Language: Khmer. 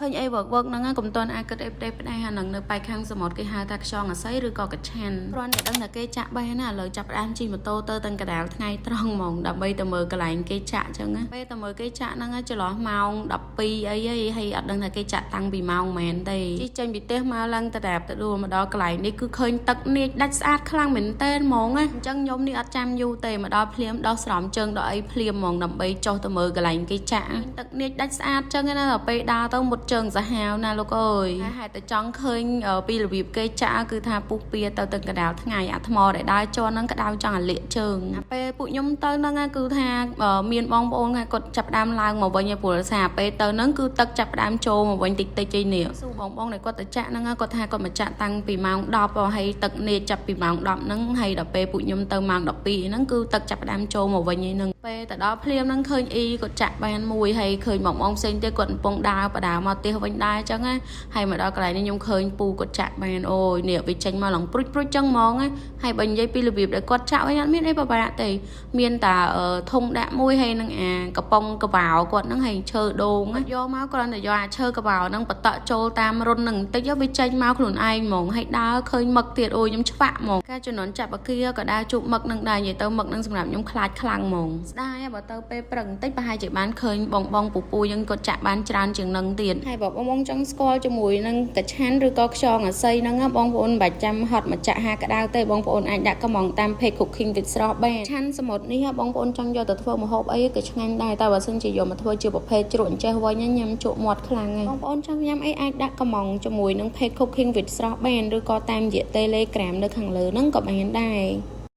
ឃើញអីវឹកហ្នឹងកុំតន់អាចគិតអីផ្ដេសផ្ដាស់អាហ្នឹងនៅបែកខាងសមុទ្រគេហៅថាខ្យងអាស័យឬក៏កឆាន់គ្រាន់តែដឹងថាគេចាក់បានណាឥឡូវចាប់ផ្ដើមជិះម៉ូតូទៅទាំងកណ្ដាលថ្ងៃត្រង់ហ្មងដើម្បីទៅមើលកន្លែងគេចាក់អញ្ចឹងណាពេលទៅមើលគេចាក់ហ្នឹងចន្លោះម៉ោង12អីហើយអត់ដឹងថាគេចាក់តាំងពីម៉ោងមែនទេជិះចេញពីផ្ទះមកឡើងទៅដល់មកដល់កន្លែងនេះគឺឃើញទឹកនាចដាច់ស្អាតខ្លាំងមែនតើហ្មងណាអញ្ចឹងខ្ញុំនេះអត់ចាំយូរទេមកដល់ភ្លាមដោះស្រោមជើងដល់អីភ្លាមហ្មងដើម្បីចុះទៅមើលកន្លែងគេចាក់ទឹកនាចដាច់ស្អាតអញ្ចឹងណាដល់ពេលដើរទៅមុតជើងសាហាវណាលោកអើយហេតុតែចង់ឃើញពីរបៀបគេចាក់គឺថាពុះពៀទៅទឹកកណ្ដាលថ្ងៃអាថ្មដែលដើរជន់ហ្នឹងក្តៅចង់អាលាកជើងពេលពួកខ្ញុំទៅហ្នឹងគឺថាមានបងប្អូនគាត់ចាប់ផ្ដើមឡើងមកវិញព្រោះសារពេលទៅហ្នឹងគឺទឹកចាប់ផ្ដើមចូលមកវិញតិចតិចឯនេះសួរបងដែលគាត់ទៅចាក់ហ្នឹងគាត់ថាគាត់មកចាក់តាំងពីម៉ោង10ហើយទឹកនេចាប់ពីម៉ោង10ហ្នឹងហើយដល់ពេលពួកខ្ញុំទៅម៉ោង12ហ្នឹងគឺទឹកចាប់ផ្ដើមចូលមកវិញហ្នឹងពេលទៅដល់ភ្លាមហ្នឹងឃើញអ៊ីគាត់ចាក់បានមួយហើយឃើញបងផ្សេងទៀតគាត់កំពុងដើរបដាមកផ្ទះវិញដែរអញ្ចឹងណាហើយមកដល់កន្លែងនេះខ្ញុំឃើញពូគាត់ចាក់បានអូយនេះវាចេញមកឡើងព្រុចព្រុចចឹងហ្មងណាហើយបើនិយាយពីរបៀបដែលគាត់ចាក់វិញអត់មានអីពិបាកទេមានតែធុងដាក់មួយហើយនឹងអាកំប៉ុងកបោគាត់ហ្នឹងហើយឈើដូងយកមកគ្រាន់តែយកអាឈើកបោហ្នឹងបតក់ចូលតាមរុនហ្នឹងបន្តិចវាចេញមកខ្លួនឯងហ្មងហើយដើរឃើញមឹកទៀតអូយខ្ញុំឆ្វាក់ហ្មងការជំនាន់ចាប់អាគាក៏ដើរជួបមឹកហ្នឹងដែរនិយាយទៅមឹកហ្នឹងសម្រាប់ខ្ញុំខ្លាចខ្លាំងហ្មងស្ដាយបើទៅពេលព្រឹកបន្តិចប្រហែលជាបានឃើញបងពូយើងគាត់ចាក់បានច្រើនជាងនឹងទៀតហើយបងចង់ស្គាល់ជាមួយនឹងកឆាន់ឬក៏ខ្យងអាស័យហ្នឹងបងប្អូនមិនបាច់ចាំហត់មកចាក់ហាក្តៅទេបងប្អូនអាចដាក់កំងតាម page cooking with ស្រស់បានឆាន់សមុទ្រនេះបងប្អូនចង់យកទៅធ្វើម្ហូបអីក៏ឆ្ងាញ់ដែរតែបើសិនជាយកមកធ្វើជាប្រភេទជ្រក់អញ្ចេះវិញញ៉ាំជក់មាត់ខ្លាំងហើយបងប្អូនចង់ញ៉ាំអីអាចដាក់កំងជាមួយនឹង page cooking with ស្រស់បានឬក៏តាមរយៈ Telegram នៅខាងលើហ្នឹងក៏បានដែរ